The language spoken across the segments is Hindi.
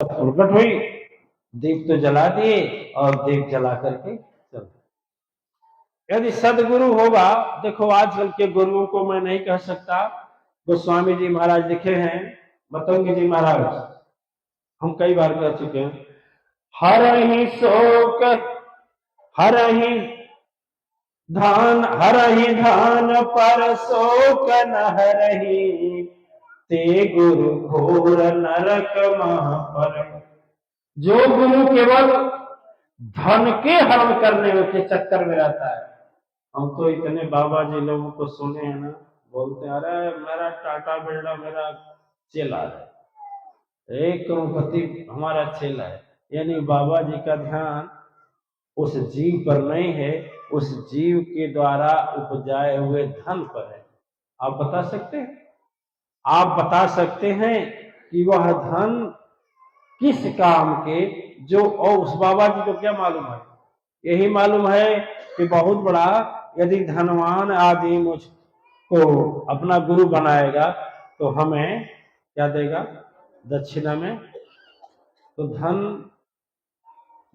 प्रकट हुई, दीप तो जला दिए और दीप जला करके चल। यदि सदगुरु होगा, देखो आजकल के गुरुओं को मैं नहीं कह सकता, गोस्वामी जी महाराज लिखे हैं, मतंग जी महाराज, हम कई बार कह चुके हैं, हर ही शोक हर ही धान, हर ही धान पर शोक न हरही, ते गुरु घोर नरक मह पर। जो गुरु केवल धन के हरण करने के चक्कर में रहता है, हम तो इतने बाबा जी लोगों को सुने हैं ना, बोलते हैं अरे मेरा टाटा बिरला मेरा चेला है, एक करोड़पति हमारा चेला है, यानी बाबा जी का ध्यान उस जीव पर नहीं है, उस जीव के द्वारा उपजाए हुए धन पर है। आप बता सकते हैं, आप बता सकते हैं कि वह धन किस काम के, जो, और उस बाबा जी को क्या मालूम है? यही मालूम है कि बहुत बड़ा यदि धनवान आदमी मुझको अपना गुरु बनाएगा तो हमें क्या देगा दक्षिणा में? तो धन,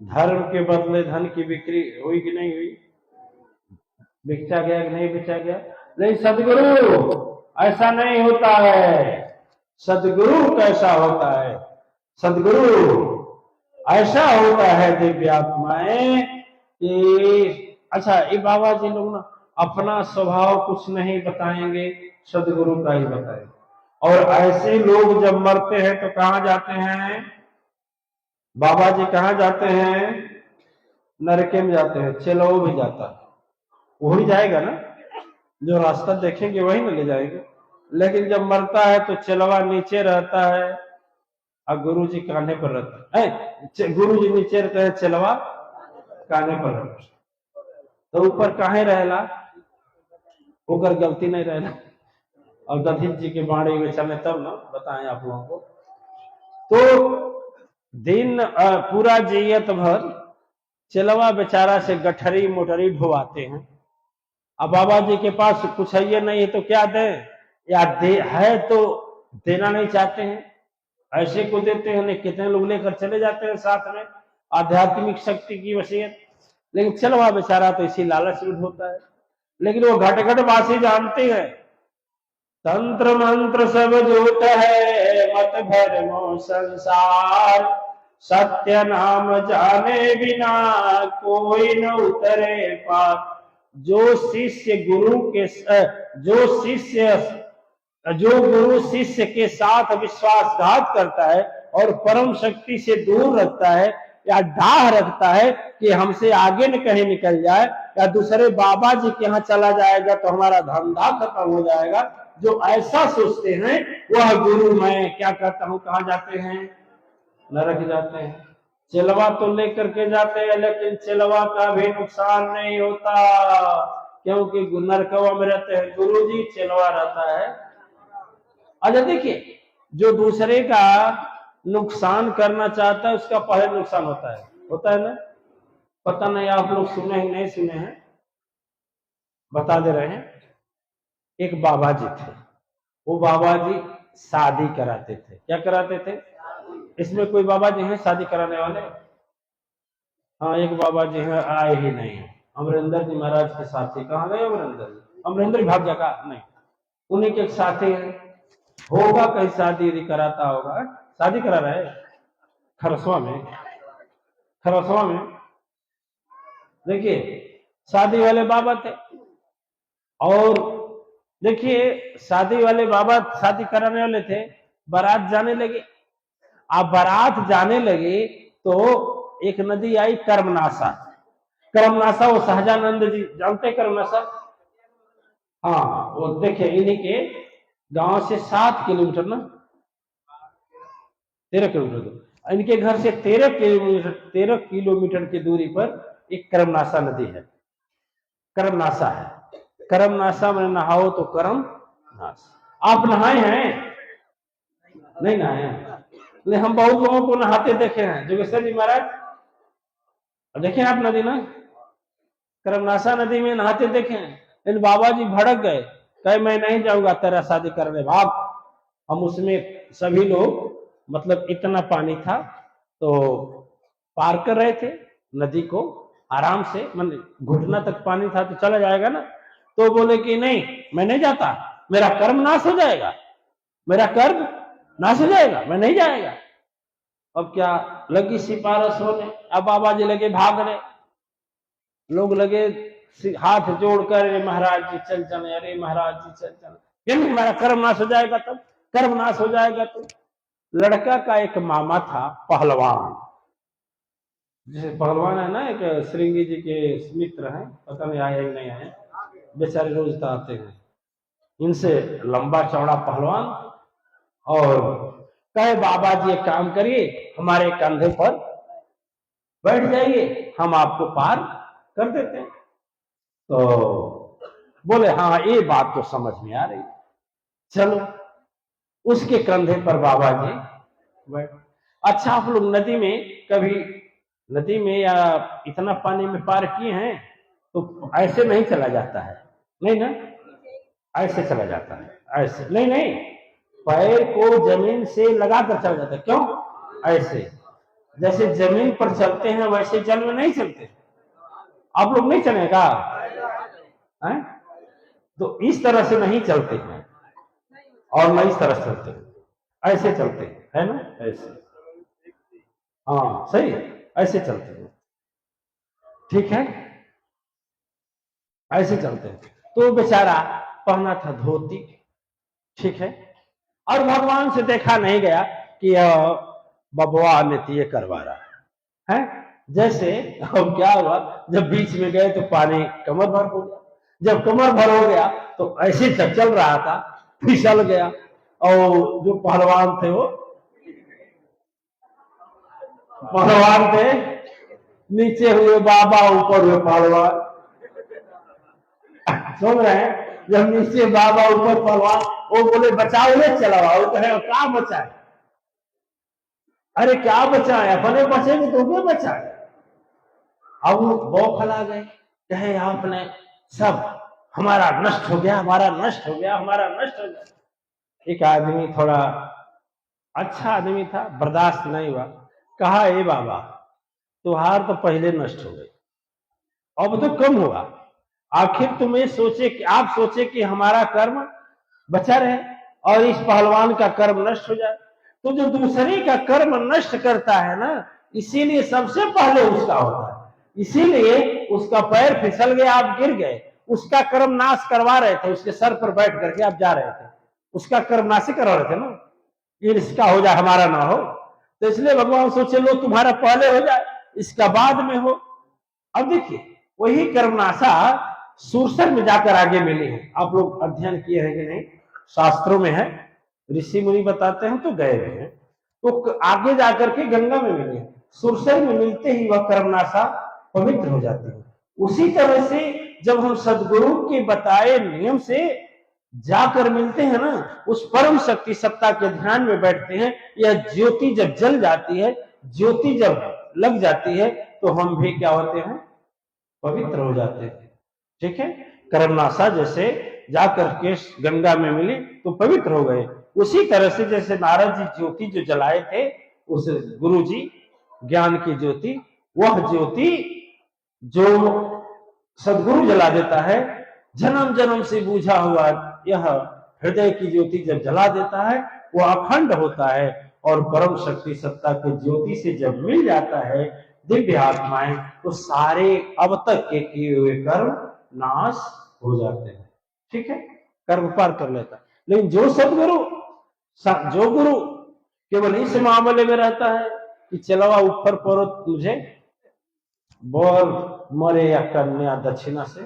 धर्म के बदले धन की बिक्री हुई कि नहीं हुई? बेचा गया कि नहीं बेचा गया? नहीं, सदगुरु ऐसा नहीं होता है। सदगुरु कैसा होता है? सदगुरु ऐसा होता है दिव्यात्माएं कि अच्छा, ये बाबा जी लोग ना अपना स्वभाव कुछ नहीं बताएंगे, सदगुरु का ही बताएंगे। और ऐसे लोग जब मरते हैं तो कहां जाते हैं बाबा जी? कहां जाते हैं? नरके में जाते हैं। चलो भी जाता है, वही जाएगा ना, जो रास्ता देखेंगे वही ना ले जाएंगे। लेकिन जब मरता है तो चलवा नीचे रहता है और गुरु जी कान्हे पर रहता है। गुरु जी नीचे रहते हैं, चलवा कान्हे पर रहता है, तो ऊपर काहे रहेला? ओकर गलती नहीं रहेला। और दधित जी के बाणी में चले तब ना बताएं आप लोगों को। तो दिन पूरा जियत भर चलवा बेचारा से गठरी मोटरी ढोवाते हैं। अब बाबा जी के पास कुछ है ये नहीं है तो क्या दें, या दे है तो देना नहीं चाहते हैं, ऐसे को देते हैं। नहीं, कितने लोग लेकर चले जाते हैं साथ में आध्यात्मिक शक्ति की वसीयत, लेकिन चलवा बेचारा तो इसी लालच में होता है। लेकिन वो घट घट वासी जानते हैं तंत्र मंत्र सब झूठ है, मत भरमो संसार, सत्य नाम जाने बिना कोई न उतरे पार। जो शिष्य गुरु के जो गुरु शिष्य के साथ विश्वासघात करता है और परम शक्ति से दूर रखता है, या डाह रखता है कि हमसे आगे न कहीं निकल जाए, या दूसरे बाबा जी के यहाँ चला जाएगा तो हमारा धंधा खत्म हो जाएगा, जो ऐसा सोचते हैं वह गुरु मैं क्या करता हूं कहां जाते हैं? नरक जाते हैं। चलवा तो लेकर के जाते हैं, लेकिन चलवा का भी नुकसान नहीं होता, क्योंकि नरकवा में रहते हैं गुरु जी, चलवा रहता है। अच्छा देखिए, जो दूसरे का नुकसान करना चाहता है उसका पहले नुकसान होता है ना? पता नहीं आप लोग सुने हैं नहीं सुने हैं, बता दे रहे हैं। एक बाबा जी थे, वो बाबा जी शादी कराते थे। क्या कराते थे? इसमें कोई बाबा जी हैं शादी कराने वाले? हाँ, एक बाबा जी हैं, आए ही नहीं है। अमरिंदर जी महाराज के साथी। कहाँ गए अमरिंदर जी? अमरिंदर भाग जाएगा नहीं, उन्हीं के साथी हैं। होगा कहीं शादी यदि कराता होगा, शादी करा रहा है खरसवा में। खरसवा में देखिए शादी वाले बाबा थे, और देखिए शादी वाले बाबा शादी कराने वाले थे। बारात जाने लगे, आप बारात जाने लगे तो एक नदी आई कर्मनाशा। कर्मनाशा वो सहजानंद जी जानते कर्मनाशा? हाँ, वो देखिए इन्हीं के गांव से 7 किलोमीटर ना 13 किलोमीटर दूर, इनके घर से 13 किलोमीटर की दूरी पर एक कर्मनाशा नदी है। कर्मनाशा है, कर्मनाशा में नहाओ तो कर्म नाश। आप नहाए हैं? नहीं नहाए हैं, लेकिन हम बहुत लोगों को नहाते देखे हैं। जोगेश्वर जी महाराज देखे आप नदी ना, कर्मनाशा नदी में नहाते देखे हैं। लेकिन बाबा जी भड़क गए, कहे मैं नहीं जाऊंगा तेरा शादी करने, भाग। हम उसमें सभी लोग, मतलब इतना पानी था तो पार कर रहे थे नदी को आराम से, मतलब घुटना तक पानी था तो चला जाएगा ना, तो बोले कि नहीं मैं नहीं जाता, मेरा कर्म नाश हो जाएगा, मेरा कर्म नाश हो जाएगा, मैं नहीं जाएगा। अब क्या लगी सिफारिश होने, अब बाबा जी लगे भागने, लोग लगे हाथ जोड़कर, अरे महाराज जी चल चले, अरे महाराज जी चल चले, नहीं हमारा कर्म नाश हो जाएगा, तब कर्म नाश हो जाएगा। तो लड़का का एक मामा था पहलवान, जैसे पहलवान है ना, एक श्रृंगी जी के मित्र हैं, पता नहीं आए या नहीं आए, बेचारे रोज तो आते हैं, इनसे लंबा चौड़ा पहलवान। और कहे बाबा जी एक काम करिए, हमारे कंधे पर बैठ जाइए, हम आपको पार कर देते हैं। तो बोले हाँ ये बात तो समझ में आ रही, चलो उसके कंधे पर बाबा जी बैठ। अच्छा आप लोग नदी में कभी, नदी में या इतना पानी में पार किए हैं, तो ऐसे नहीं चला जाता है, नहीं ना, ऐसे चला जाता है, ऐसे नहीं, नहीं पैर को जमीन से लगाकर चला जाता है। क्यों? ऐसे जैसे जमीन पर चलते हैं वैसे जल में नहीं चलते। आप लोग नहीं चलेगा, तो इस तरह से नहीं चलते हैं, और न इस तरह चलते हैं, ऐसे चलते हैं, है ना, ऐसे, हाँ सही है, ऐसे चलते हैं, ठीक है, ऐसे चलते हैं। तो बेचारा पहना था धोती, ठीक है, और भगवान से देखा नहीं गया कि बबुआ ने करवा रहा है। जैसे अब क्या हुआ, जब बीच में गए तो पानी कमर भर हो गया, जब कमर भर हो गया तो ऐसे चल रहा था, फिसल गया, और जो पहलवान थे वो पहलवान थे, नीचे हुए बाबा, ऊपर हुए पहलवान, सुन रहे हैं, जब नीचे बाबा ऊपर पहलवान, वो बोले बचाओ ले चलाओ, वो कहे क्या बचाए, अरे क्या बचाए, अपने बचेंगे तो क्या बचाए। अब वो बौखला गए, कहे आपने सब हमारा नष्ट हो गया, हमारा नष्ट हो गया, हमारा नष्ट हो गया। एक आदमी थोड़ा अच्छा आदमी था, बर्दाश्त नहीं हुआ, कहा ए बाबा तुहार तो पहले नष्ट हो गई, अब तो कम हुआ, आखिर तुम ये सोचे कि आप सोचे कि हमारा कर्म बचा रहे और इस पहलवान का कर्म नष्ट हो जाए। तो जो दूसरे का कर्म नष्ट करता है ना, इसीलिए सबसे पहले उसका होता है, इसीलिए उसका पैर फिसल गया, आप गिर गए, उसका कर्म नाश करवा रहे थे, उसके सर पर बैठ करके आप जा रहे थे, उसका कर्म नाश करवा रहे थे ना, ये इसका हो जाए हमारा ना हो। तो इसलिए भगवान सोचे लो तुम्हारा पहले हो जाए, इसका बाद में हो। अब देखिए वही कर्मनाशा सुरसर में जाकर आगे मिली है, आप लोग अध्ययन किए हैं कि नहीं, शास्त्रों में है, ऋषि मुनि बताते हैं तो गए हुए हैं, तो आगे जाकर के गंगा में मिली है, सुरसर में मिलते ही वह कर्मनाशा पवित्र हो जाती है। उसी तरह से जब हम सदगुरु के बताए नियम से जाकर मिलते हैं ना, उस परम शक्ति सत्ता के ध्यान में बैठते हैं, यह ज्योति जब जल जाती है, ज्योति जब लग जाती है, तो हम भी क्या होते हैं, पवित्र हो जाते हैं, ठीक है। कर्मनाशा जैसे जाकर के गंगा में मिली तो पवित्र हो गए, उसी तरह से जैसे नारद जी ज्योति जो जलाए थे, उस गुरु जी ज्ञान की ज्योति, वह ज्योति जो सदगुरु जला देता है, जन्म जन्म से बूझा हुआ यह हृदय की ज्योति जब जला देता है, वह अखंड होता है, और परम शक्ति सत्ता की ज्योति से जब मिल जाता है दिव्य आत्माएं, तो सारे अब तक के किए हुए कर्म नाश हो जाते हैं, ठीक है, कर्म पार कर लेता है। लेकिन जो सदगुरु, जो गुरु केवल इस मामले में रहता है कि चलावा ऊपर पड़ो तुझे बोल मरे या कन्या दक्षिणा से,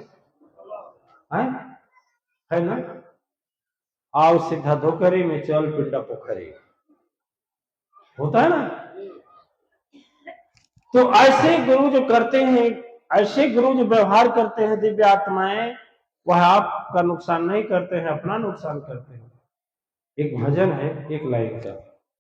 है ना, आओ सीधा धोकरी में चल पिंडा पोखरी, होता है ना। तो ऐसे गुरु जो करते हैं, ऐसे गुरु जो व्यवहार करते हैं दिव्य आत्माएं, वह आपका नुकसान नहीं करते हैं, अपना नुकसान करते हैं। एक भजन है, एक लाइन का।